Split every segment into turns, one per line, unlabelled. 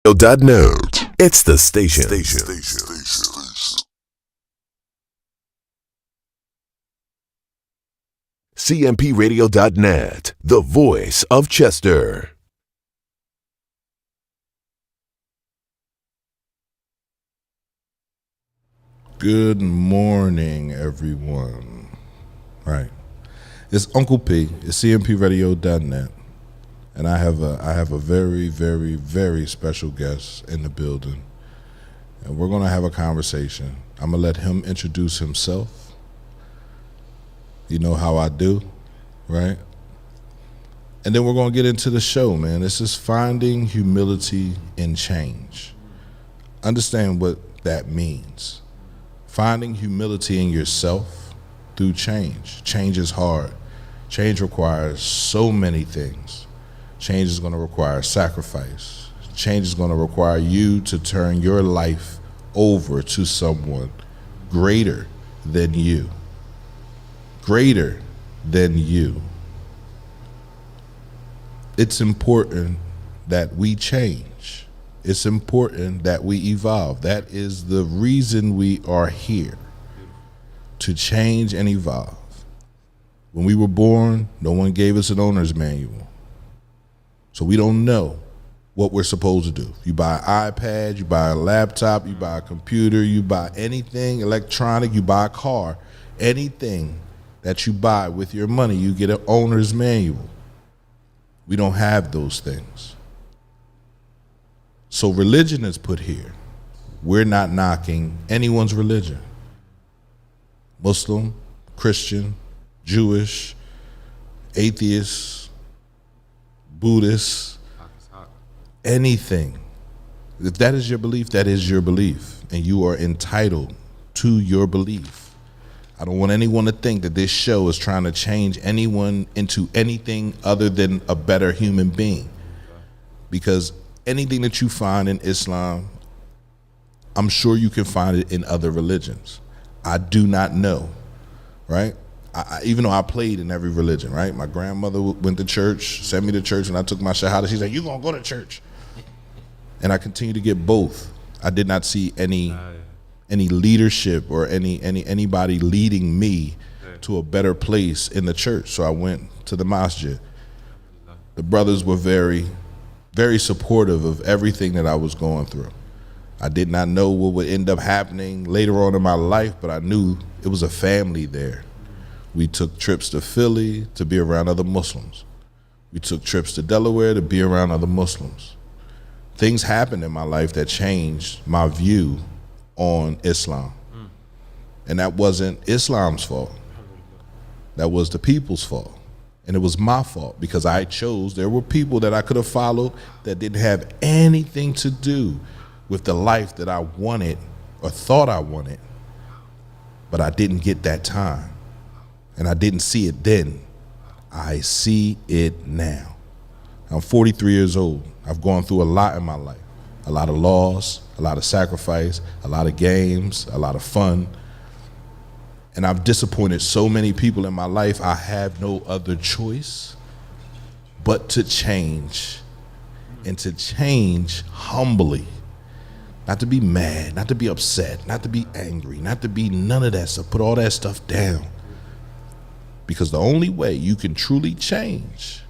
Net. It's the station. CMPRadio.net, the voice of Chester.
Good morning, everyone. Right. It's Uncle P. It's CMPRadio.net. And I have a very, very, very special guest in the building. And we're going to have a conversation. I'm going to let him introduce himself. You know how I do, right? And then we're going to get into the show, man. This is finding humility in change. Understand what that means. Finding humility in yourself through change. Change is hard. Change requires so many things. Change is going to require sacrifice. Change is going to require you to turn your life over to someone greater than you. Greater than you. It's important that we change. It's important that we evolve. That is the reason we are here, to change and evolve. When we were born, no one gave us an owner's manual. So we don't know what we're supposed to do. You buy an iPad, you buy a laptop, you buy a computer, you buy anything electronic, you buy a car, anything that you buy with your money, you get an owner's manual. We don't have those things. So religion is put here. We're not knocking anyone's religion. Muslim, Christian, Jewish, atheist, Buddhist, anything. If that is your belief, that is your belief. And you are entitled to your belief. I don't want anyone to think that this show is trying to change anyone into anything other than a better human being. Because anything that you find in Islam, I'm sure you can find it in other religions. I do not know, right? Even though I played in every religion, right? My grandmother went to church, sent me to church, and I took my shahada. She said, "You gonna go to church?" And I continue to get both. I did not see any leadership or anybody leading me to a better place in the church. So I went to the masjid. The brothers were very, very supportive of everything that I was going through. I did not know what would end up happening later on in my life, but I knew it was a family there. We took trips to Philly to be around other Muslims. We took trips to Delaware to be around other Muslims. Things happened in my life that changed my view on Islam. And that wasn't Islam's fault. That was the people's fault. And it was my fault because I chose. There were people that I could have followed that didn't have anything to do with the life that I wanted or thought I wanted. But I didn't get that time. And I didn't see it then. I see it now. I'm 43 years old. I've gone through a lot in my life. A lot of loss, a lot of sacrifice, a lot of games, a lot of fun. And I've disappointed so many people in my life, I have no other choice but to change. And to change humbly. Not to be mad, not to be upset, not to be angry, not to be none of that stuff. Put all that stuff down. Because the only way you can truly change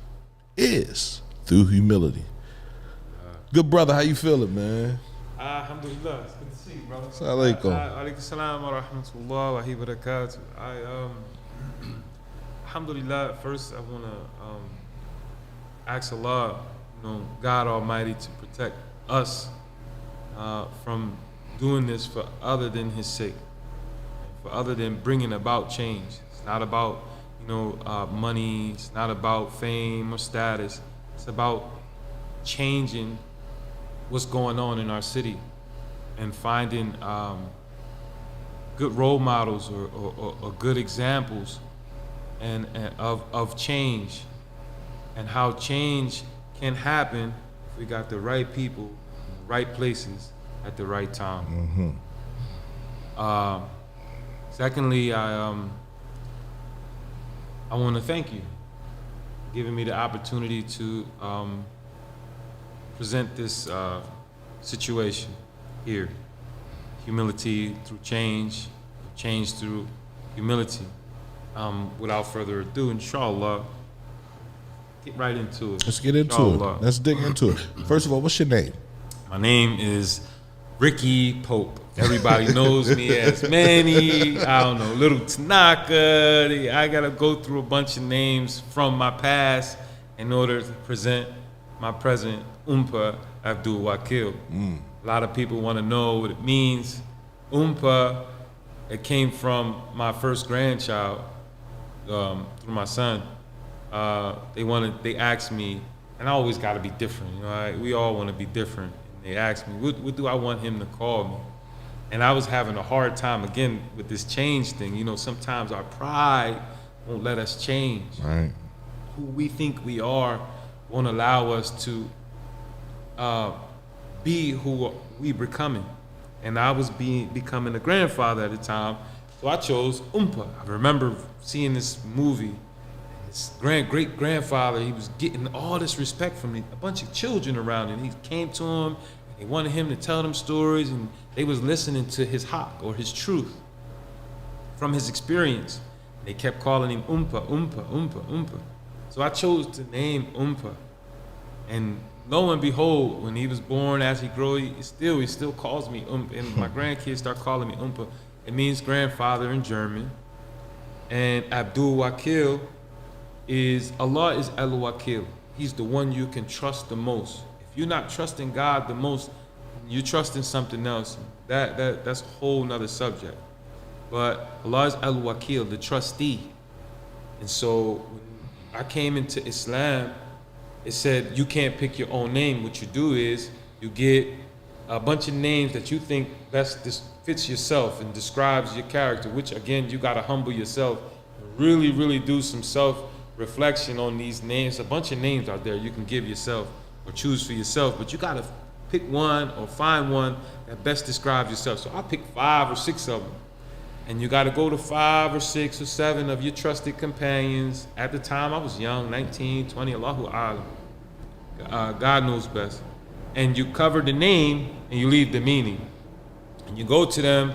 is through humility. Good brother, how you feeling, man?
Alhamdulillah, it's good to see you, brother.
Assalamu alaikum.
Alaikum salam wa rahmatullahi wa barakatuh. Alhamdulillah, first I want to ask Allah, God Almighty, to protect us from doing this for other than His sake, for other than bringing about change. It's not about money. It's not about fame or status. It's about changing what's going on in our city and finding good role models or good examples and of change and how change can happen if we got the right people in the right places at the right time. Secondly, I want to thank you for giving me the opportunity to present this situation here. Humility through change, change through humility. Without further ado, inshallah, get right into it.
Let's get into
Inshallah.
it. Let's dig into it. First of all, what's your name?
My name is Ricky Pope. Everybody knows me as Manny. I don't know, Little Tanaka. I gotta go through a bunch of names from my past in order to present my present Umpa Abdul Wakil. A lot of people want to know what it means. Umpa, it came from my first grandchild, through my son. They asked me, and I always got to be different. You know, we all want to be different. And they asked me, what do I want him to call me? And I was having a hard time again with this change thing. You know, sometimes our pride won't let us change.
Right.
Who we think we are won't allow us to be who we becoming. And I was becoming a grandfather at the time, so I chose Umpa. I remember seeing this movie. His great grandfather, he was getting all this respect from a bunch of children around him. He came to him, and they wanted him to tell them stories, and they was listening to his haq, or his truth, from his experience. They kept calling him Umpa, Umpa, Umpa, Umpa. So I chose to name Umpa. And lo and behold, when he was born, as he grew, he still calls me Umpa. And my grandkids start calling me Umpa. It means grandfather in German. And Abdul Wakil Allah is El Wakil. He's the one you can trust the most. If you're not trusting God the most, you're trusting something else. That's a whole nother subject. But Allah is El Wakil, the trustee. And so when I came into Islam, it said you can't pick your own name. What you do is you get a bunch of names that you think best fits yourself and describes your character, which again, you gotta humble yourself, really, really do some self-reflection on these names. A bunch of names out there you can give yourself or choose for yourself, but you gotta pick one or find one that best describes yourself. So I picked 5 or 6 of them. And you got to go to 5 or 6 or 7 of your trusted companions. At the time, I was young, 19, 20, Allahu A'lam. God knows best. And you cover the name and you leave the meaning. And you go to them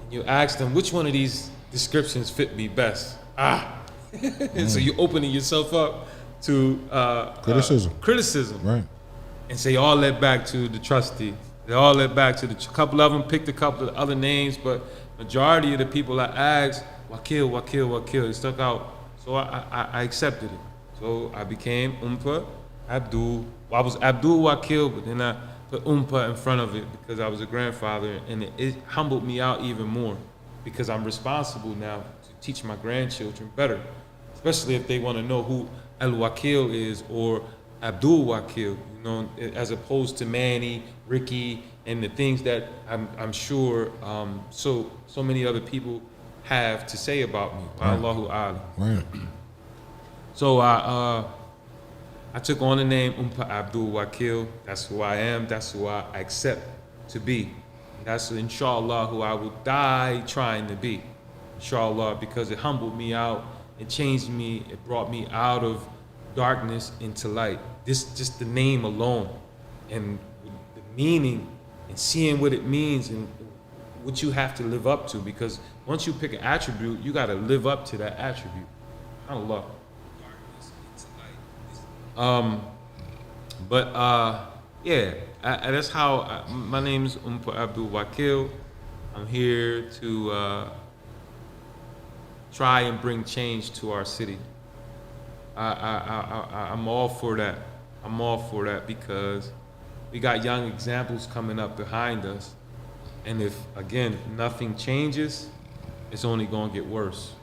and you ask them, which one of these descriptions fit me best? And so you're opening yourself up to criticism.
Right.
And so you all led back to the trustee. They all led back to a couple of them picked a couple of other names, but majority of the people I asked, Wakil, it stuck out. So I accepted it. So I became Umpa Abdul. Well, I was Abdul Wakil, but then I put Umpa in front of it because I was a grandfather, and it humbled me out even more because I'm responsible now to teach my grandchildren better, especially if they want to know who El Wakil is or Abdul Wakil, you know, as opposed to Manny, Ricky, and the things that I'm sure so many other people have to say about me. Right. Allahu A'lam.
Right.
So I took on the name Umpa Abdul Wakil. That's who I am. That's who I accept to be. That's inshallah who I will die trying to be. Inshallah, because it humbled me out. It changed me. It brought me out of darkness into light. This just the name alone, and the meaning, and seeing what it means and what you have to live up to. Because once you pick an attribute, you got to live up to that attribute. Allah. Yeah, that's how my name is Umpa Abdul Wakil. I'm here to try and bring change to our city. I'm all for that. I'm all for that because we got young examples coming up behind us. And if, again, nothing changes, it's only going to get worse.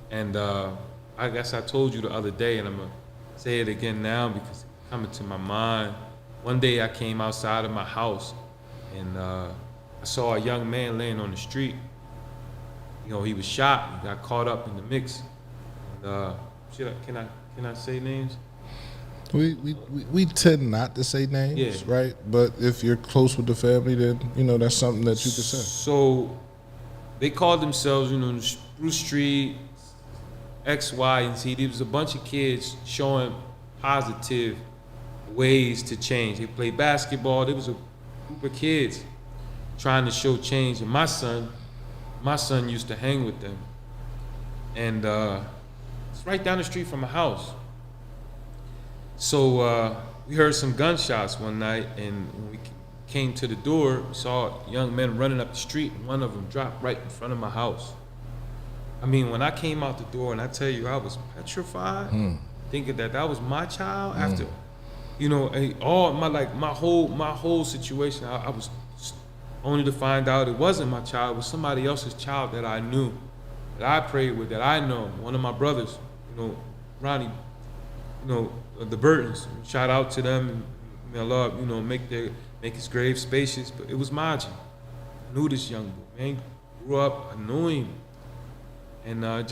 And I guess I told you the other day, and I'm going to say it again now because it's coming to my mind. One day I came outside of my house, and I saw a young man laying on the street. You know, he was shot. He got caught up in the mix. And, can I say names?
We tend not to say names,
yeah.
Right? But if you're close with the family, then you know that's something that you can say.
So they called themselves, you know, Spruce Street, X, Y, and Z. There was a bunch of kids showing positive ways to change. They played basketball. There was a group of kids trying to show change. And my son used to hang with them. And it's right down the street from my house. So we heard some gunshots one night, and when we came to the door, we saw young men running up the street, and one of them dropped right in front of my house. I mean, when I came out the door, and I tell you, I was petrified, thinking that was my child. After, you know, all my whole situation, I was only to find out it wasn't my child, it was somebody else's child that I knew, that I prayed with, that I know. One of my brothers, you know, Ronnie, you know, the Burtons. Shout out to them, and may Allah, you know, make his grave spacious. But it was Maji. I knew this young boy, man. Grew up, I knew him. And I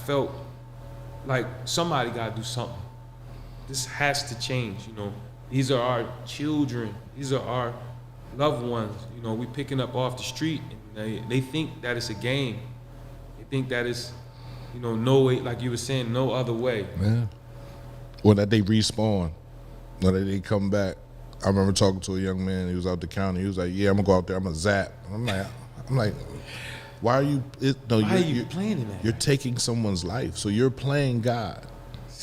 felt like somebody gotta do something. This has to change, you know. These are our children. These are our loved ones. You know, we picking up off the street, and they think that it's a game. They think that it's, you know, no way, like you were saying, no other way.
Yeah. Or that they respawn, or that they come back. I remember talking to a young man. He was out the county. He was like, "Yeah, I'm gonna go out there. I'm gonna zap." I'm like, why are you?
Why are you playing that?
You're taking someone's life. So you're playing God.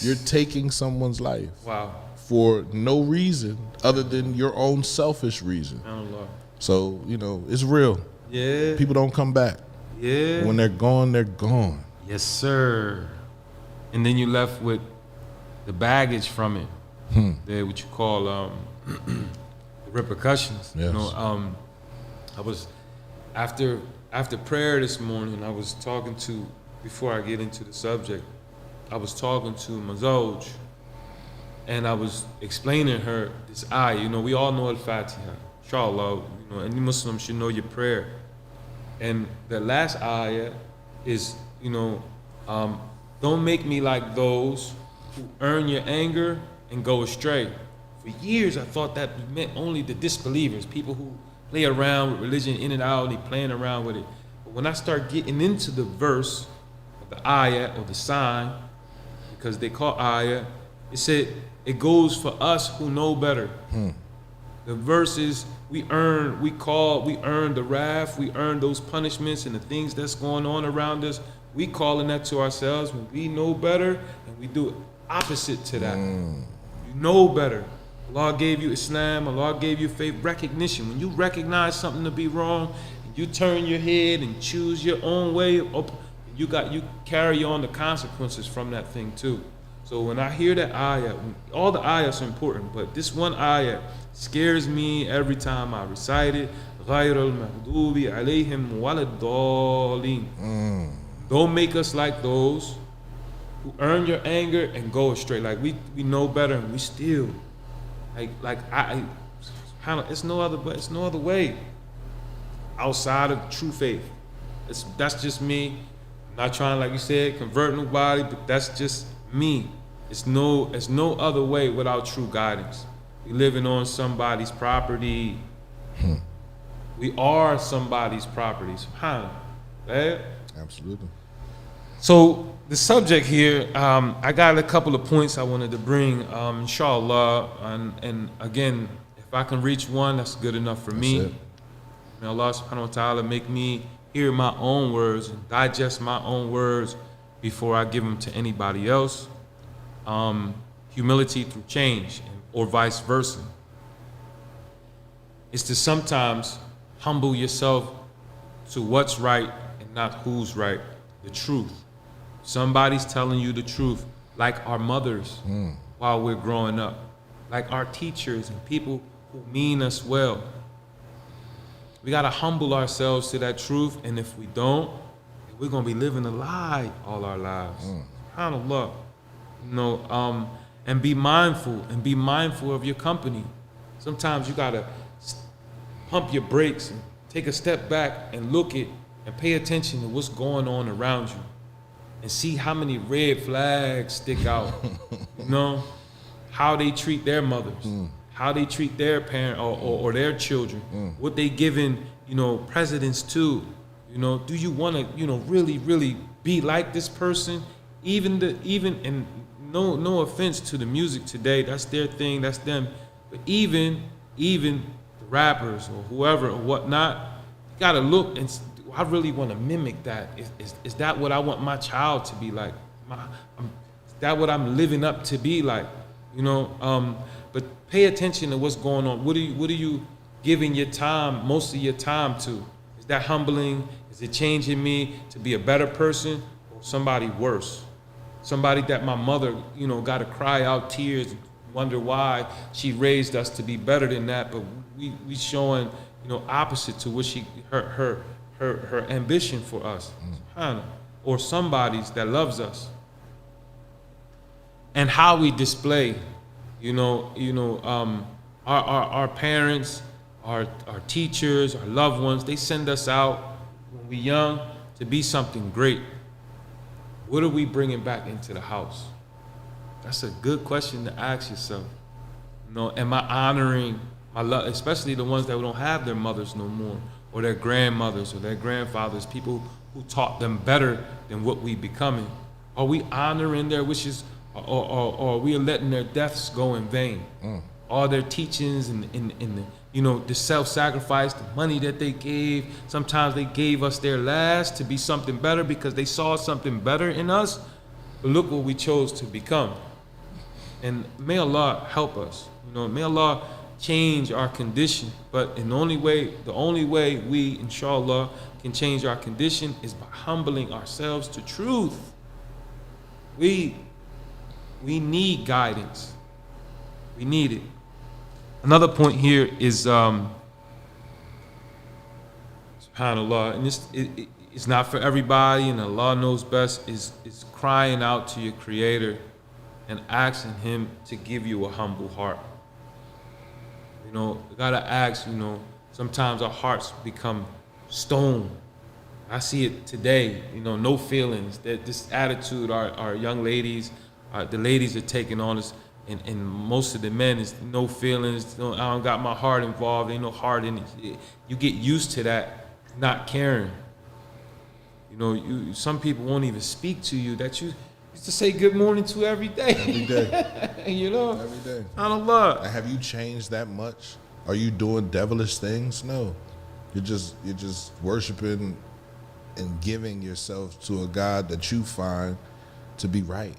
You're taking someone's life.
Wow.
For no reason other than your own selfish reason.
Allah.
So, you know, it's real.
Yeah.
People don't come back.
Yeah.
When they're gone, they're gone.
Yes, sir. And then you left with the baggage from it. The what you call the repercussions.
Yes.
You know, I was after prayer this morning, I was talking to, before I get into the subject, I was talking to Mazoj, and I was explaining her this ayah. You know, we all know Al-Fatiha, inshallah. You know, any Muslim should know your prayer. And the last ayah is, you know, don't make me like those who earn your anger and go astray. For years, I thought that meant only the disbelievers, people who play around with religion in and out, they playing around with it. But when I start getting into the verse, or the ayah, or the sign, because they call ayah, it said it goes for us who know better. The verse is, we earn the wrath, we earn those punishments and the things that's going on around us. We calling that to ourselves when we know better, and we do opposite to that. You know better. Allah gave you Islam, Allah gave you faith, recognition. When you recognize something to be wrong, and you turn your head and choose your own way, you carry on the consequences from that thing too. So when I hear that ayah, all the ayahs are important, but this one ayah scares me every time I recite it. غَيْرَ الْمَغْضُوبِ عَلَيْهِمْ وَلَا الضَّالِّينَ. Don't make us like those who earn your anger and go astray. Like we know better and we still, it's no other way outside of true faith. That's just me. I'm not trying, like you said, convert nobody, but that's just me. It's no other way without true guidance. We living on somebody's property. We are somebody's property. Subhanallah. Right?
Absolutely.
So the subject here, I got a couple of points I wanted to bring, inshallah, and again, if I can reach one, that's good enough for me.
It.
May Allah subhanahu wa ta'ala make me hear my own words and digest my own words before I give them to anybody else. Humility through change, or vice versa. It's to sometimes humble yourself to what's right and not who's right, the truth. Somebody's telling you the truth, like our mothers while we're growing up, like our teachers and people who mean us well. We gotta humble ourselves to that truth, and if we don't, we're gonna be living a lie all our lives. SubhanAllah. You know, and be mindful of your company. Sometimes you gotta pump your brakes and take a step back and look at and pay attention to what's going on around you, and see how many red flags stick out. You know, how they treat their mothers, how they treat their parent or their children, what they giving, you know, presidents to. You know, do you want to, you know, really be like this person? Even and no offense to the music today. That's their thing. That's them. But even the rappers or whoever or whatnot, you gotta look and do I really want to mimic that? Is that what I want my child to be like? Is that what I'm living up to be like? You know. But pay attention to what's going on. What are you giving your time, most of your time to? Is that humbling? Is it changing me to be a better person or somebody worse? Somebody that my mother, you know, got to cry out tears, wonder why she raised us to be better than that, but we showing, you know, opposite to what her ambition for us. Or somebody's that loves us. And how we display, our parents, our teachers, our loved ones, they send us out when we're young to be something great. What are we bringing back into the house? That's a good question to ask yourself. You know, am I honoring my love, especially the ones that don't have their mothers no more, or their grandmothers or their grandfathers, people who taught them better than what we becoming? Are we honoring their wishes, or are we letting their deaths go in vain? All their teachings and the self-sacrifice, the money that they gave. Sometimes they gave us their last to be something better because they saw something better in us. But look what we chose to become. And may Allah help us. May Allah change our condition. But the only way we, inshallah, can change our condition is by humbling ourselves to truth. We need guidance. We need it. Another point here is, subhanAllah, and it's not for everybody, and Allah knows best, is crying out to your Creator and asking Him to give you a humble heart. You gotta ask, sometimes our hearts become stone. I see it today, no feelings. That this attitude our young ladies, the ladies are taking on us, and most of the men is no feelings. I don't got my heart involved. Ain't no heart in it. You get used to that, not caring. Some people won't even speak to you that you used to say good morning to every day.
Every day.
Every
day.
SubhanAllah.
Have you changed that much? Are you doing devilish things? No. You're just worshiping and giving yourself to a God that you find to be right.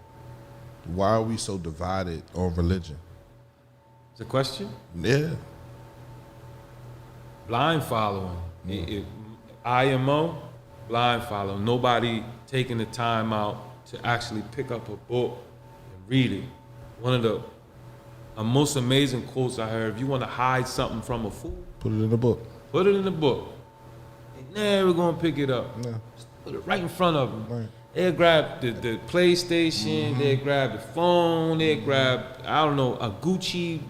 Why are we so divided on religion?
It's a question?
Yeah.
Blind following. IMO, blind following. Nobody taking the time out to actually pick up a book and read it. One of the most amazing quotes I heard: if you want to hide something from a fool,
put it in the book.
Put it in the book. They're never going to pick it up.
No.
Just put it right in front of them.
Right.
They'll grab the PlayStation, they'll grab the phone, they'll grab, I don't know, a Gucci,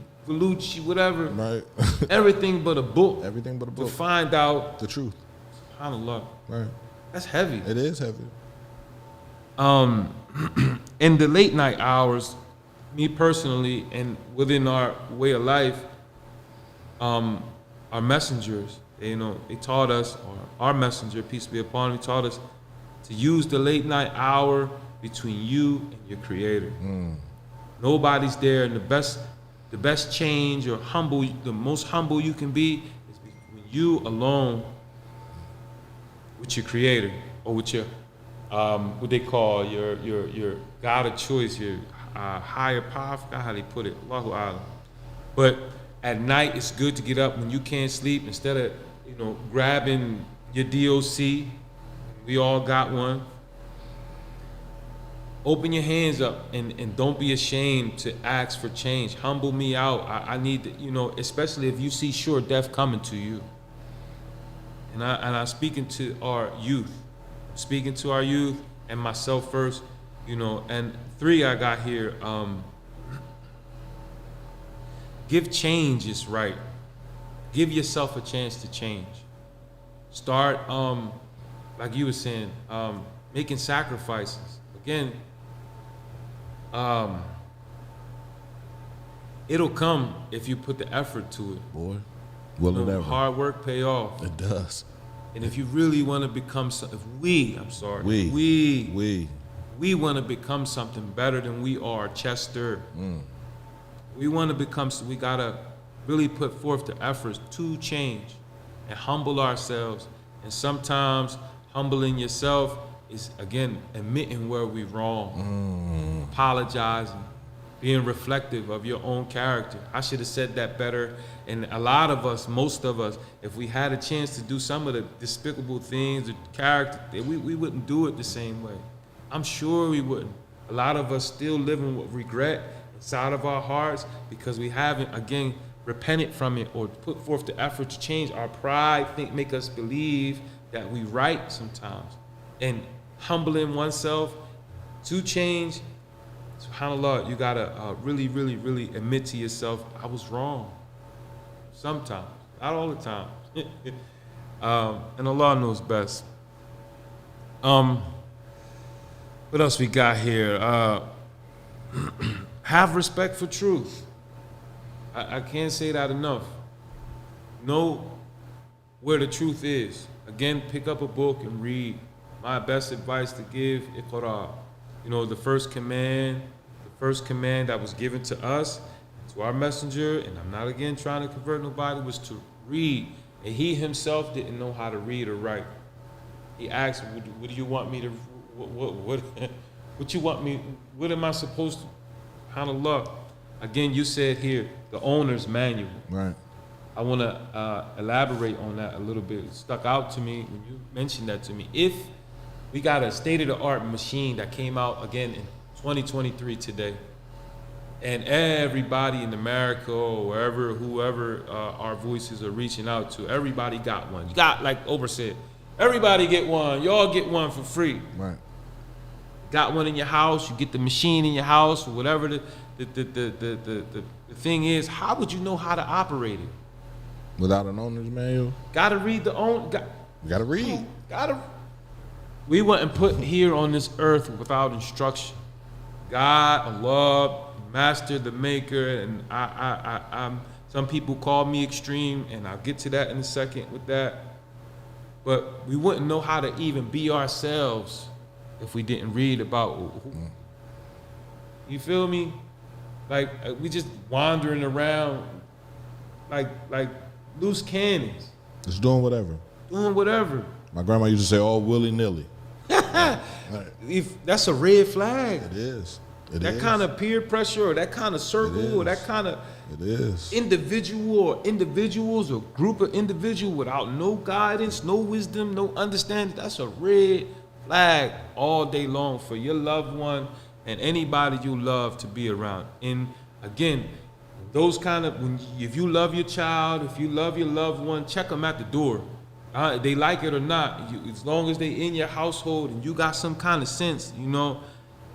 whatever.
Right.
Everything but a book.
Everything but a book.
To find out
the truth.
SubhanAllah.
Right.
That's heavy.
It is heavy.
In the late night hours, me personally, and within our way of life, our messengers, they taught us, or our messenger, peace be upon him, taught us to use the late night hour between you and your Creator. Nobody's there, and the best change or the most humble you can be is between you alone with your Creator, or with your what they call your God of choice, your higher power. I forgot how they put it. Allahu A'lam. But at night, it's good to get up when you can't sleep, instead of grabbing your DOC. We all got one. Open your hands up and don't be ashamed to ask for change. Humble me out. I need to, especially if you see sure death coming to you. And I'm speaking to our youth. I'm speaking to our youth and myself first, and 3 I got here. Give change is right. Give yourself a chance to change. Start, like you were saying, making sacrifices. Again, it'll come if you put the effort to it.
Boy, will it ever.
Hard work pay off.
It does.
And if you really want to become, we we want to become something better than we are, Chester. We want to become, so we got to really put forth the efforts to change and humble ourselves. And sometimes humbling yourself is, again, admitting where we're wrong, apologizing, being reflective of your own character. I should have said that better. And a lot of us, most of us, if we had a chance to do some of the despicable things, the character, we wouldn't do it the same way. I'm sure we wouldn't. A lot of us still living with regret inside of our hearts because we haven't, again, repented from it or put forth the effort to change. Our pride make us believe that we right sometimes. And humbling oneself to change, subhanAllah, you gotta really, really, really admit to yourself, I was wrong. Sometimes, not all the time. And Allah knows best. What else we got here? Have respect for truth. I can't say that enough. Know where the truth is. Again, pick up a book and read. My best advice to give, Iqra. You know, the first command that was given to us, to our messenger, and I'm not again trying to convert nobody, was to read. And he himself didn't know how to read or write. He asked, what do you want me to, what you want me, what am I supposed to, SubhanAllah. Again, you said here, the owner's manual.
Right.
I want to elaborate on that a little bit. It stuck out to me when you mentioned that to me. If we got a state-of-the-art machine that came out, again, in 2023 today, and everybody in America or wherever, whoever our voices are reaching out to, everybody got one. You got, like Ober said, everybody get one. Y'all get one for free.
Right.
Got one in your house, you get the machine in your house, or whatever the thing is, how would you know how to operate it?
Without an owner's manual?
Gotta read the own.
You gotta read.
We weren't put here on this earth without instruction. God, Allah, Master, the Maker, and I'm. Some people call me extreme, and I'll get to that in a second with that. But we wouldn't know how to even be ourselves if we didn't read about who. You feel me? Like we just wandering around like loose cannons.
Just doing whatever.
Doing whatever.
My grandma used to say all willy-nilly. Right.
If that's a red flag.
It is.
That kind of peer pressure or that kind of circle or that kind of individual or individuals or group of individuals without no guidance, no wisdom, no understanding, that's a red flag all day long for your loved one and anybody you love to be around. And again, those kind of, if you love your child, if you love your loved one, check them at the door. They like it or not, as long as they in your household and you got some kind of sense, you know,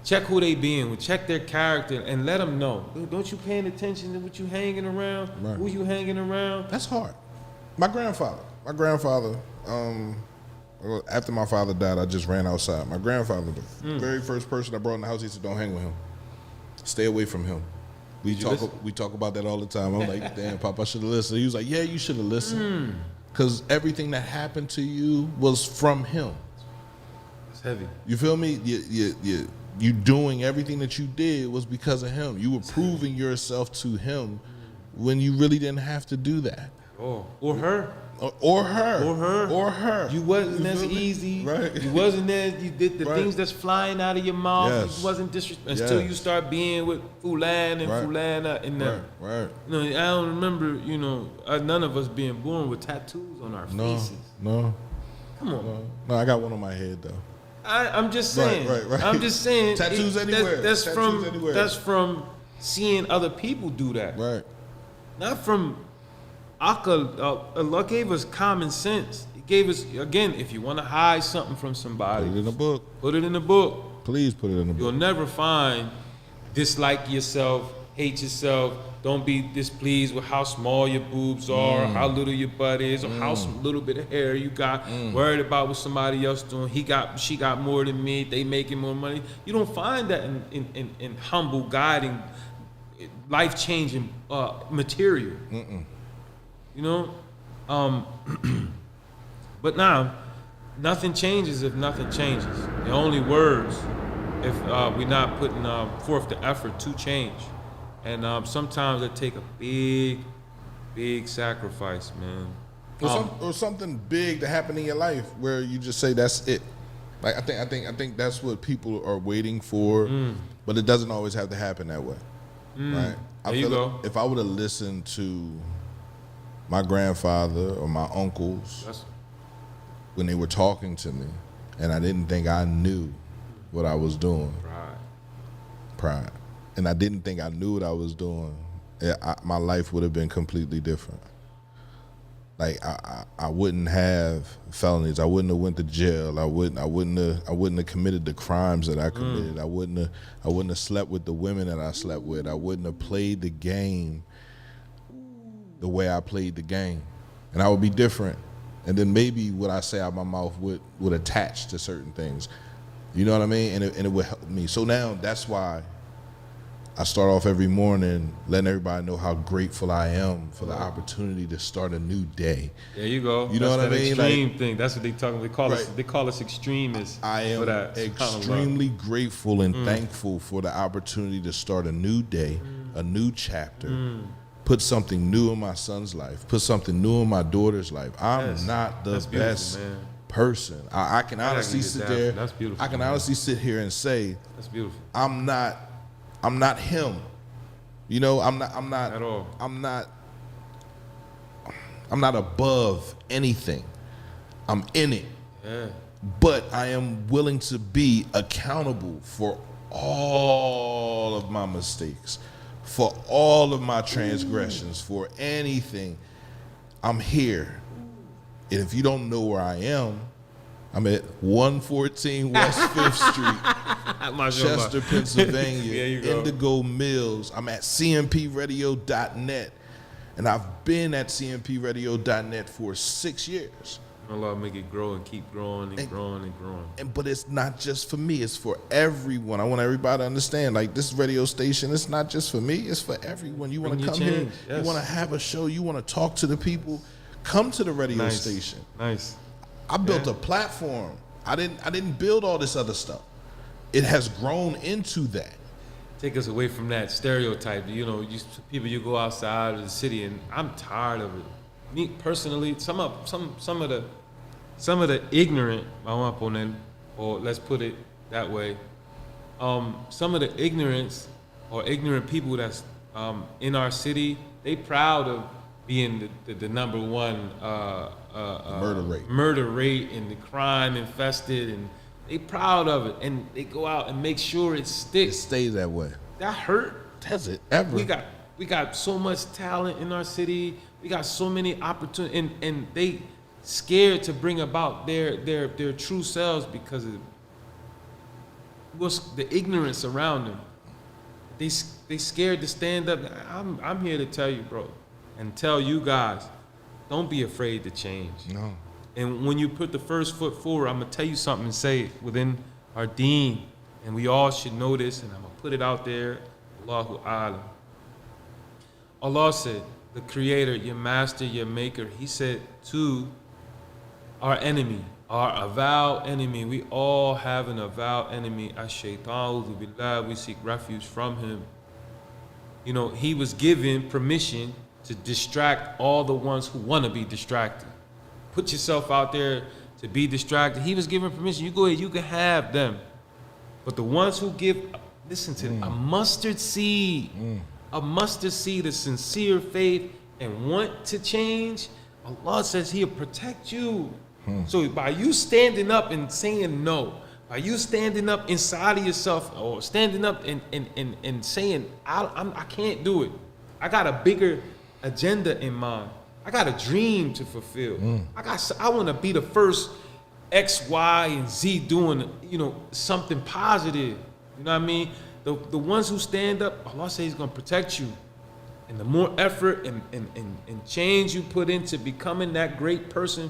check who they being with, check their character, and let them know. Don't you paying attention to what you hanging around? Right. Who you hanging around?
That's hard. My grandfather, after my father died, I just ran outside. My grandfather, the very first person I brought in the house, he said, don't hang with him. Stay away from him. We talk about that all the time. I'm like, damn, Pop, I should have listened. He was like, yeah, you should have listened. Because everything that happened to you was from him.
It's heavy.
You feel me? You doing everything that you did was because of him. You were proving yourself to him when you really didn't have to do that.
Oh, or her.
Or her.
You wasn't as easy. Right. You wasn't as, you did the things that's flying out of your mouth. Yes. You wasn't disrespectful until you start being with Fulan and Fulana and them. Right. You know, I don't remember, you know, none of us being born with tattoos on our faces.
No.
Come on.
No, I got one on my head though.
I'm just saying. Right. I'm just saying.
Tattoos anywhere.
That's from seeing other people do that. Right. Not from Allah gave us common sense. He gave us, again, if you want to hide something from somebody,
put it in a book.
Put it in a book.
Please put it in a book.
You'll never find dislike yourself, hate yourself, don't be displeased with how small your boobs are, how little your butt is, or how little bit of hair you got, worried about what somebody else doing. She got more than me, they making more money. You don't find that in humble, guiding, life-changing material. You know? But now, nothing changes if nothing changes. The only words if we're not putting forth the effort to change. And sometimes it take a big sacrifice, man.
Or something big to happen in your life where you just say that's it. Like I think that's what people are waiting for, but it doesn't always have to happen that way, right?
There you go.
If I would have listened to my grandfather or my uncles when they were talking to me, and I didn't think I knew what I was doing, pride, and I didn't think I knew what I was doing, my life would have been completely different. Like I wouldn't have felonies. I wouldn't have went to jail. I wouldn't have committed the crimes that I committed. I wouldn't have slept with the women that I slept with. I wouldn't have played the game the way I played the game, and I would be different. And then maybe what I say out of my mouth would attach to certain things. You know what I mean? And it would help me. So now that's why I start off every morning letting everybody know how grateful I am for the opportunity to start a new day.
There you go.
You know what I mean?
Extreme thing. That's what they talking. They call us extremists.
I am extremely grateful and thankful for the opportunity to start a new day, a new chapter, put something new in my son's life, put something new in my daughter's life. I'm not the best person. I can honestly sit there.
That's beautiful.
I can honestly sit here and say,
that's beautiful.
I'm not him. You know, I'm not
at all.
I'm not above anything. I'm in it.
Yeah.
But I am willing to be accountable for all of my mistakes, for all of my transgressions, for anything. I'm here. And if you don't know where I am, I'm at 114 West 5th Street, Chester, Pennsylvania, Indigo Mills. I'm at cmpradio.net, and I've been at cmpradio.net for 6 years.
Allah make it grow and keep growing and growing and growing.
But it's not just for me, it's for everyone. I want everybody to understand, like, this radio station, it's not just for me, it's for everyone. You want to come here, you want to have a show, you want to talk to the people, come to the radio station.
Nice.
I built a platform. I didn't build all this other stuff. It has grown into that.
Take us away from that stereotype. You know, you go outside of the city, and I'm tired of it. Me personally, some of the ignorant, or let's put it that way, some of the ignorance or ignorant people that's in our city, they proud of being the number one murder rate and the crime infested, and they proud of it, and they go out and make sure it sticks.
It stays that way.
That hurt.
Does it ever?
We got so much talent in our city. We got so many opportunities, and they scared to bring about their true selves because of what's the ignorance around them. They scared to stand up. I'm here to tell you, bro, and tell you guys, don't be afraid to change.
No.
And when you put the first foot forward, I'm gonna tell you something and say it within our deen, and we all should know this, and I'm gonna put it out there. Allahu A'lam. Allah said, the creator, your master, your maker, he said to our enemy, our avowed enemy, we all have an avowed enemy, ash-shaytan, billah, we seek refuge from him. You know, he was given permission to distract all the ones who want to be distracted. Put yourself out there to be distracted. He was given permission. You go ahead, you can have them. But the ones who give, listen to a mustard seed, a sincere faith and want to change, Allah says he'll protect you. So by you standing up and saying no, by you standing up inside of yourself or standing up and saying, I can't do it. I got a bigger agenda in mind. I got a dream to fulfill. I want to be the first X, Y, and Z doing, something positive. You know what I mean? The ones who stand up, Allah says he's going to protect you. And the more effort and change you put into becoming that great person,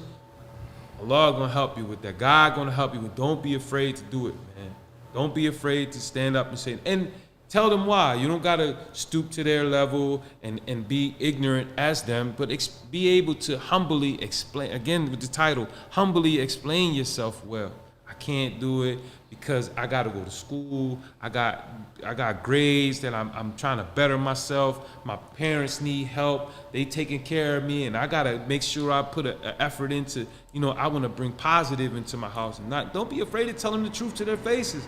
Allah is going to help you with that. God going to help you with. Don't be afraid to do it, man. Don't be afraid to stand up and say it. And tell them why. You don't got to stoop to their level and be ignorant as them, but be able to humbly explain, again with the title, humbly explain yourself well. I can't do it because I got to go to school. I got grades that I'm trying to better myself. My parents need help. They taking care of me, and I got to make sure I put an effort into, I want to bring positive into my house. And don't be afraid to tell them the truth to their faces.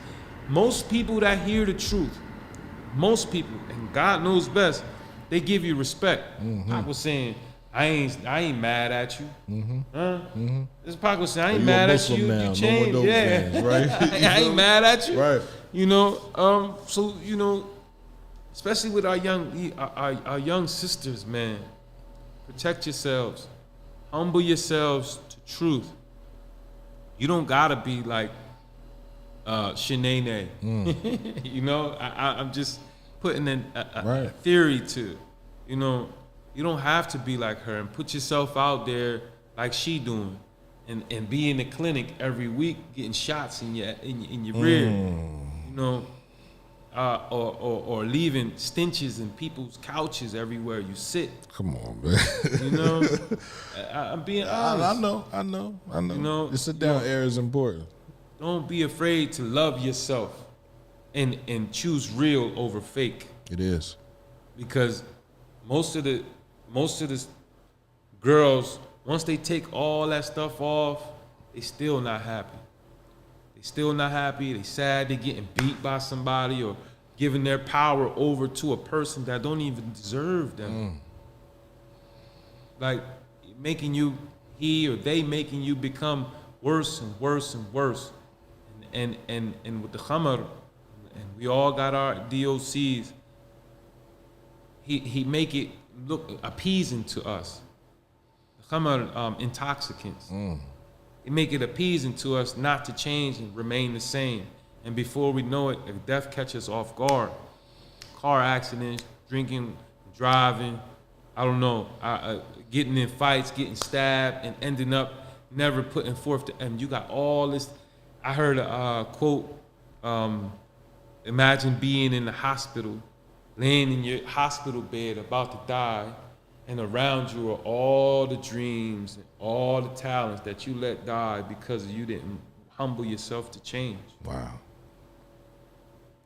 Most people that hear the truth, most people, and God knows best, they give you respect. I was saying, I ain't mad at you. This Pac was saying, I ain't mad at you.
Now.
You changed,
no more dope
yeah.
fans, right?
I ain't mad at you.
Right.
So especially with our young sisters, man, protect yourselves, humble yourselves to truth. You don't gotta be like Shanae. I'm just putting a theory to, you don't have to be like her, and put yourself out there like she doing, and be in the clinic every week getting shots in your rear, or leaving stenches in people's couches everywhere you sit.
Come on, man.
I'm being honest.
I know. The sit down air is important.
Don't be afraid to love yourself, and choose real over fake.
It is. Because
most of the girls, once they take all that stuff off, they still not happy. They sad. They getting beat by somebody or giving their power over to a person that don't even deserve them. Like making you, he or they making you become worse and worse and worse. And with the khamr, and we all got our DOCs, he make it look appeasing to us. The khamr, intoxicants. It make it appeasing to us not to change and remain the same. And before we know it, if death catches off guard, car accidents, drinking, driving, I don't know, getting in fights, getting stabbed, and ending up never putting forth and you got all this. I heard a quote, imagine being in the hospital, laying in your hospital bed about to die, and around you are all the dreams and all the talents that you let die because you didn't humble yourself to change.
Wow.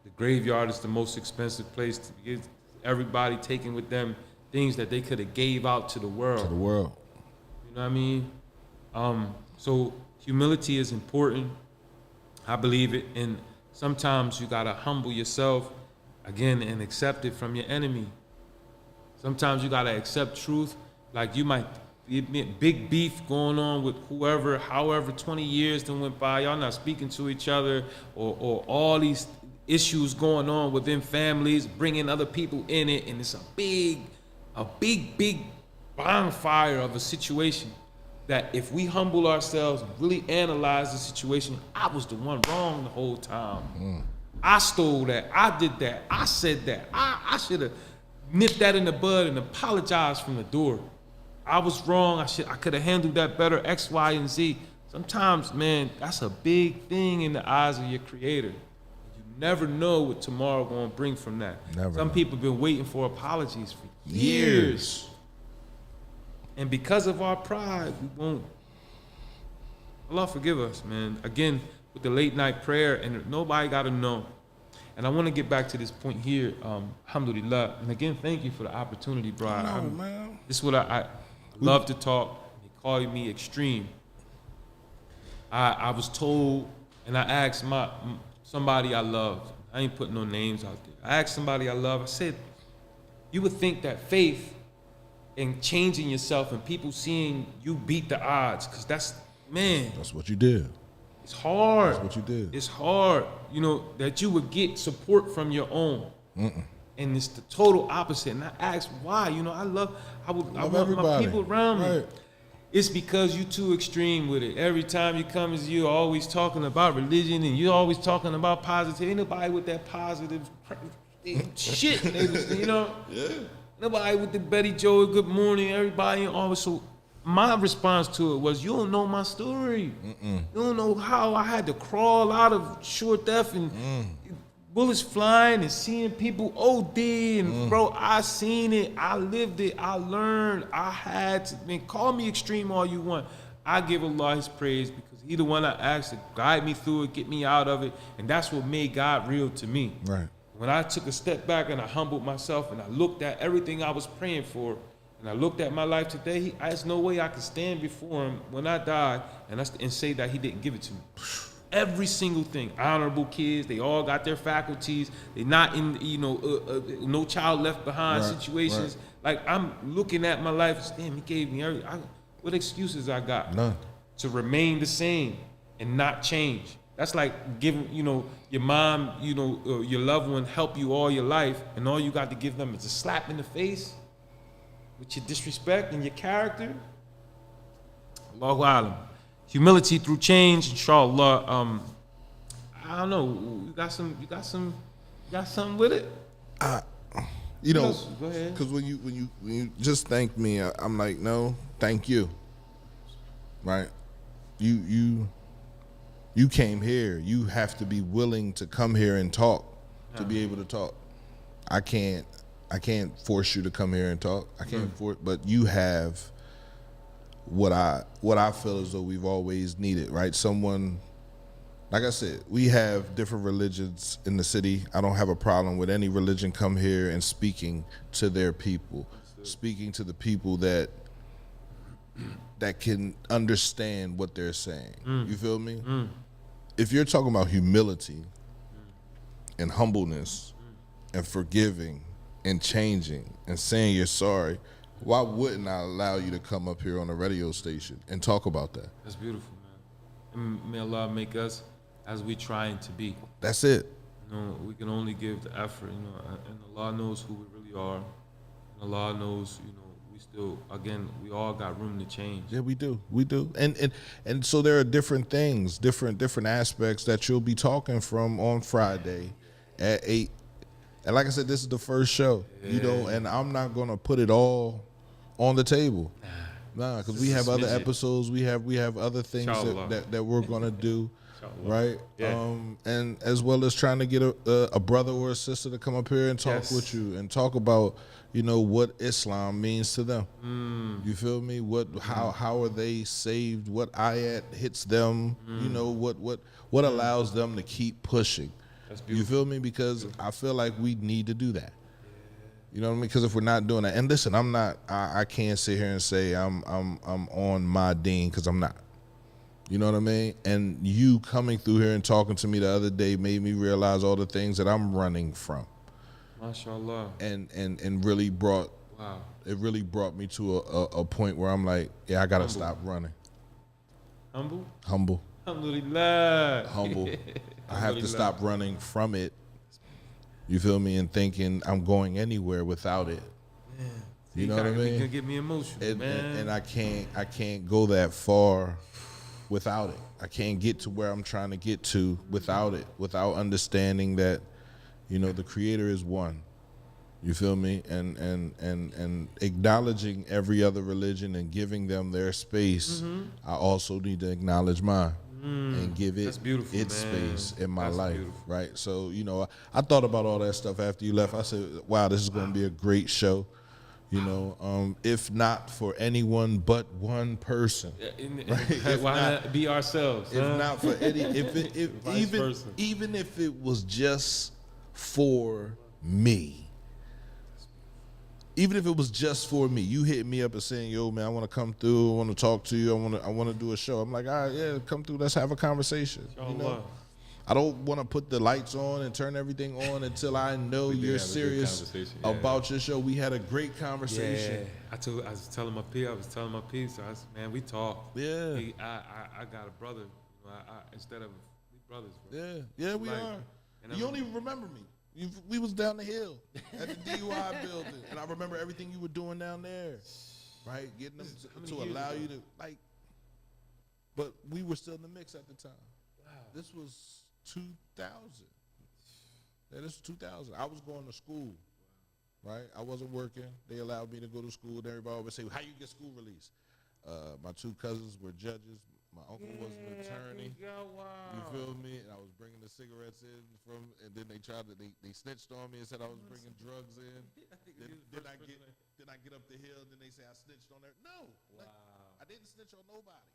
The graveyard is the most expensive place to get everybody taking with them things that they could have gave out to the world.
To the world.
You know what I mean? So humility is important. I believe it. And sometimes you gotta humble yourself again and accept it from your enemy. Sometimes you gotta accept truth. Like you might be big beef going on with whoever, however 20 years then went by, y'all not speaking to each other, or all these issues going on within families, bringing other people in it, and it's a big bonfire of a situation that if we humble ourselves and really analyze the situation, I was the one wrong the whole time. I stole that, I did that, I said that, I should have nipped that in the bud and apologized from the door. I was wrong, I could have handled that better, X, Y, and Z. Sometimes, man, that's a big thing in the eyes of your creator. You never know what tomorrow gonna bring from that. Some people have been waiting for apologies for years. And because of our pride, we won't. Allah forgive us, man. Again, with the late night prayer, and nobody got to know. And I want to get back to this point here, alhamdulillah. And again, thank you for the opportunity, bro.
Man.
This is what I love to talk. They call me extreme. I was told, and I asked somebody I loved. I ain't putting no names out there. I asked somebody I love. I said, you would think that faith and changing yourself and people seeing you beat the odds, because that's
what you did.
It's hard.
That's what you did.
It's hard, that you would get support from your own. And it's the total opposite. And I asked why. I want my people around me. It's because you too extreme with it. Every time you come, you're always talking about religion and you're always talking about positive. Ain't nobody with that positive shit. Yeah. Nobody with the Betty Joe, good morning, everybody, and all. So my response to it was, you don't know my story. You don't know how I had to crawl out of sure death and bullets flying and seeing people OD. And bro, I seen it, I lived it, I learned, I had to, call me extreme all you want. I give Allah His praise because He the one I asked to guide me through it, get me out of it, and that's what made God real to me.
Right.
When I took a step back and I humbled myself and I looked at everything I was praying for, and I looked at my life today, there's no way I could stand before Him when I die and say that He didn't give it to me. Every single thing, honorable kids, they all got their faculties. They're not in, no child left behind
Right,
situations. Like, I'm looking at my life, damn, He gave me everything. What excuses I got?
None.
To remain the same and not change. That's like giving, your mom, your loved one help you all your life, and all you got to give them is a slap in the face with your disrespect and your character. Allahu Alam. Humility through change, inshallah. I don't know. You got something with it?
You know,
Go ahead.
because when you just thank me, I'm like, no, thank you. Right? You came here. You have to be willing to come here and talk to be able to talk. I can't force you to come here and talk. I can't force, but you have what I feel as though we've always needed, right? Someone, like I said, we have different religions in the city. I don't have a problem with any religion come here and speaking to their people, speaking to the people that can understand what they're saying. You feel me? If you're talking about humility and humbleness and forgiving and changing and saying you're sorry, why wouldn't I allow you to come up here on a radio station and talk about that?
That's beautiful, man. And may Allah make us as we trying to be.
That's it.
We can only give the effort, and Allah knows who we really are. And Allah knows, we still, again, we all got room to change.
Yeah, we do. And so there are different things, different aspects that you'll be talking from on Friday at 8. And like I said, this is the first show, and I'm not going to put it all on the table. Nah, because we have other episodes, we have other things that we're going to do. Right,
Yeah.
And as well as trying to get a brother or a sister to come up here and talk with you and talk about, what Islam means to them. You feel me? How are they saved? What ayat hits them? What allows them to keep pushing?
That's
You
beautiful.
feel me? Because I feel like we need to do that. You know what I mean? Because if we're not doing that, and listen, I can't sit here and say I'm on my deen, because I'm not. You know what I mean? And you coming through here and talking to me the other day made me realize all the things that I'm running from.
MashaAllah.
And really brought me to a point where I'm like, yeah, I gotta stop running.
Humble?
Humble.
Alhamdulillah.
Humble. I have to stop running from it. You feel me? And thinking I'm going anywhere without it. You know what I mean?
It can get me emotional, man.
And I can't go that far without it. I can't get to where I'm trying to get to without it, without understanding that, the Creator is one. You feel me? And acknowledging every other religion and giving them their space. I also need to acknowledge mine and give it
That's beautiful,
its
man.
space in my
That's
life.
beautiful.
Right? So, I thought about all that stuff after you left. I said, wow, this is going to be a great show. If not for anyone but one person. Right?
Why not be ourselves?
If not for any,
Vice versa.
even if it was just for me. Even if it was just for me, you hit me up and saying, "Yo, man, I want to come through. I want to talk to you. I want to do a show." I'm like, "All right, yeah, come through. Let's have a conversation."
Inshallah.
I don't want to put the lights on and turn everything on until I know you're
have a good
serious
conversation, yeah.
about your show. We had a great conversation.
Yeah, I was telling my peers, so I said, man, we talk.
Yeah.
I got a brother. Instead of we brothers. Bro.
Yeah, we
Like,
are.
and
You
I'm-
don't even remember me. We was down the hill at the DUI building, and I remember everything you were doing down there, right? Getting them
how many
to
years
allow
ago?
you to but we were still in the mix at the time.
Wow.
This was 2000. Yeah, this was 2000. I was going to school, right? I wasn't working. They allowed me to go to school, and everybody always say, "How you get school release?" My two cousins were judges. My uncle was an attorney. You feel me? And I was bringing the cigarettes in and then they tried to, they snitched on me and said I was bringing drugs in. Then I get up the hill and then they say I snitched on her. No, like, I didn't snitch on nobody.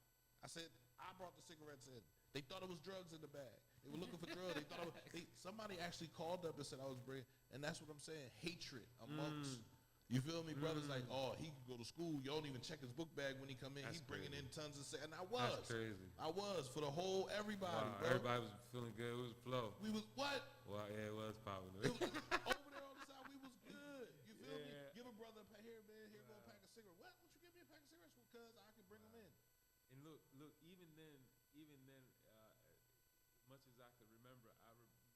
I said, I brought the cigarettes in. They thought it was drugs in the bag. They were looking for drugs. They thought it was, somebody actually called up and said I was bringing, and that's what I'm saying, hatred amongst, you feel me? Brothers like, oh, he can go to school. You don't even check his book bag when he come in.
That's
He's bringing
crazy.
in tons of, and I was.
That's crazy.
I was, for the whole, everybody,
Wow,
bro.
everybody was feeling good. It was flow.
We was, what?
Well, yeah, it was popping.
It was, over there on the side, we was good. You feel me?
Yeah.
Give a brother a pack here, man. Here go a pack of cigarettes. What? Won't you give me a pack of cigarettes? Because I can bring them in.
And look, even then, much as I could remember,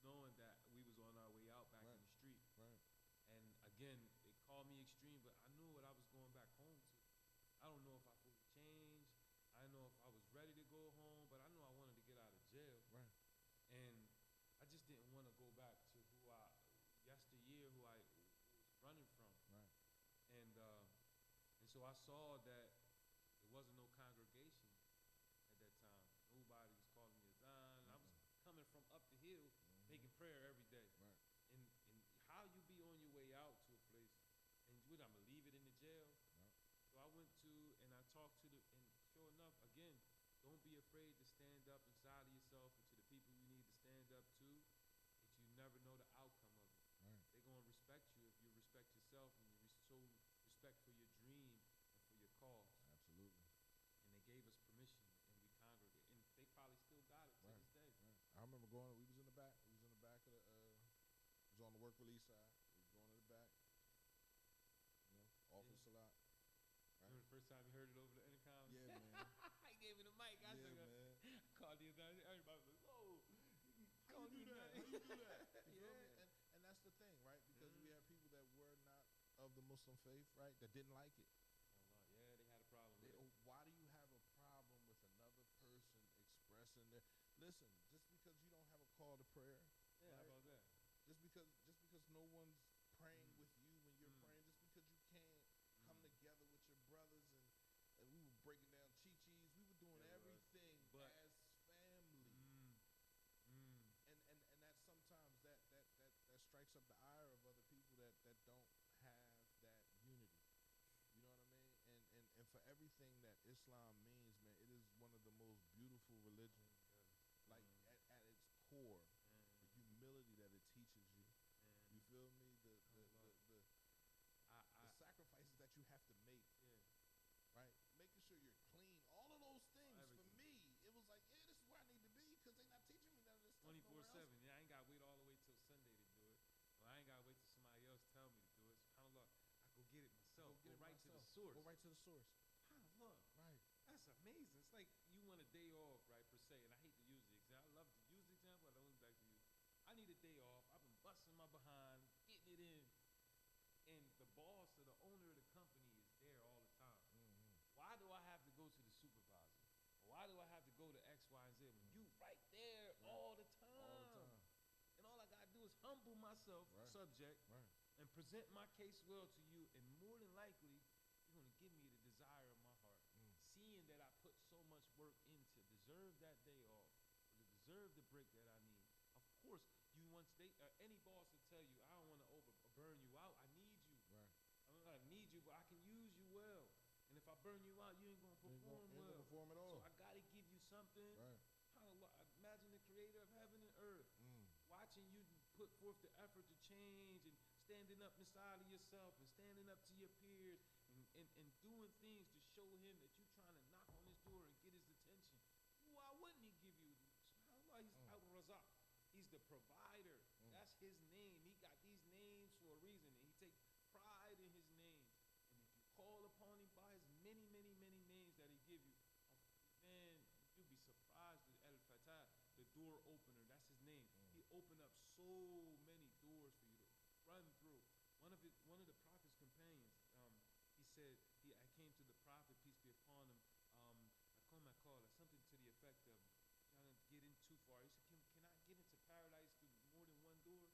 knowing that we was on our way out back in the street.
Right.
And again, it called me extreme, but I knew what I was going back home to. I don't know if I fully changed. I don't know if I was ready to go home, but I knew I wanted to get out of jail.
Right.
And I just didn't want to go back to who I was running from.
Right.
And so I saw that there wasn't no congregation at that time. Nobody was calling me azan. I was coming from up the hill, making prayer every day.
Right.
And how you be on your way out to a place, and would I'm gonna leave it in the jail?
No.
So I went to and I talked to and sure enough, again, don't be afraid to stand up inside of yourself and to the people you need to stand up to, that you never know the outcome of it.
Right.
They're gonna respect you if you respect yourself and you show respect for your dream and for your cause.
Absolutely.
And they gave us permission and we congregated, and they probably still got it to
Right.
this day.
Right. I remember going. We was in the back. We was in the back of the. It was on the work release side. We was going to the back. You know, office a lot. Right.
Remember the first time you heard it over the intercom?
Yeah, man.
I gave me the mic. I
Yeah,
said,
man.
called the other. Everybody was like, "Whoa,
How you do that? How you do that? You feel me?
Yeah.
And that's the thing, right? Because we have people that were not of the Muslim faith, right? That didn't like it.
Allah, yeah, they had a problem with it.
Why do you have a problem with another person expressing their? Listen, just because you don't have a call to prayer,
Yeah, how
right?
about that?
Just because no one's praying with you when you're praying, just because you can't come together with your brothers and we were breaking down chi-chis, we were doing
Yeah,
everything
but-
as family. And that sometimes that strikes up the ire of other people that don't have that unity. You know what I mean? And for everything that Islam means, man, it is one of the most beautiful religions. Like at its core, the humility that it teaches you. You feel me? The sacrifices that you have to make.
Yeah.
Right? Making sure you're clean. All of those things for
Everything.
me, it was like, yeah, this is where I need to be because they're not teaching me none of this stuff.
24/7. Yeah, I ain't got to wait all the way till Sunday to do it. Well, I ain't got to wait till somebody else tell me to do it. SubhanAllah, I go get it myself. Go right to the source.
Go right to the source.
SubhanAllah.
Right.
That's amazing. It's like you want a day off, right, per se. And I hate to use the example. I love to use the example. I don't like to use it. I need a day off. I've been busting my behind, getting it in. And the boss or the owner of the company is there all the time. Why do I have to go to the supervisor? Why do I have to go to X, Y, and Z when you right there all the time?
All the time.
And all I gotta do is humble myself, subject,
Right.
and present my case well to you, and more than likely, you're gonna give me the desire of my heart. Seeing that I put so much work in to deserve that day off, or to deserve the break that I need. Of course, you once any boss will tell you, I don't want to burn you out. I need you.
Right.
I need you, but I can use you well. And if I burn you out, you ain't gonna perform
ain't
well.
gonna perform at all.
So I gotta give you something.
Right.
Imagine the creator of heaven and earth watching you put forth the effort to change and standing up inside of yourself and standing up to your peers and doing things to show him that you're trying to knock on his door and get his attention. Why wouldn't he give you? SubhanAllah, he's Al-Razak. He's the provider. That's his name. He got these names for a reason, and he takes pride in his names. And if you call upon him by his many, many, many names that he give you, man, you'll be surprised at Al-Fatah, the door opener. That's his name. He opened up so many doors for you to run through. One of the Prophet's companions, he said, I came to the Prophet, peace be upon him, I call it something to the effect of trying to get in too far. He said, can I get into paradise through more than one door?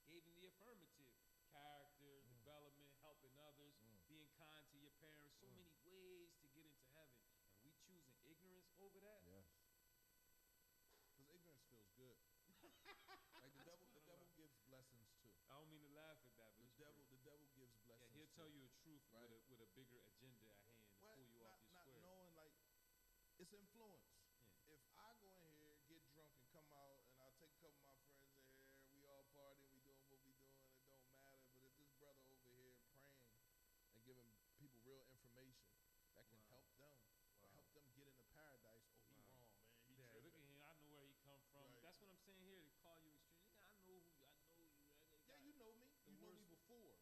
Gave him the affirmative. Character, development, helping others, being kind to your parents. So many ways to get into heaven. And we choosing ignorance over that?
Yes. Because ignorance feels good. Like the devil gives blessings too.
I don't mean to laugh at that, but
The devil gives
yeah,
blessings.
he'll tell you a truth
Right.
with a bigger agenda at hand to pull you off your
not
square.
knowing, like, It's influence.
Yeah.
If I go in here, get drunk, and come out, and I'll take a couple of my friends in here, we all partying, we doing what we doing, it don't matter. But if this brother over here praying and giving people real information that can help them, or help them get into paradise, he wrong, man. He
Yeah, look at
tripping.
him. I know where he come from.
Right.
That's what I'm saying here. To call you extreme. Nigga, I know you.
Yeah, you know me. You know me before.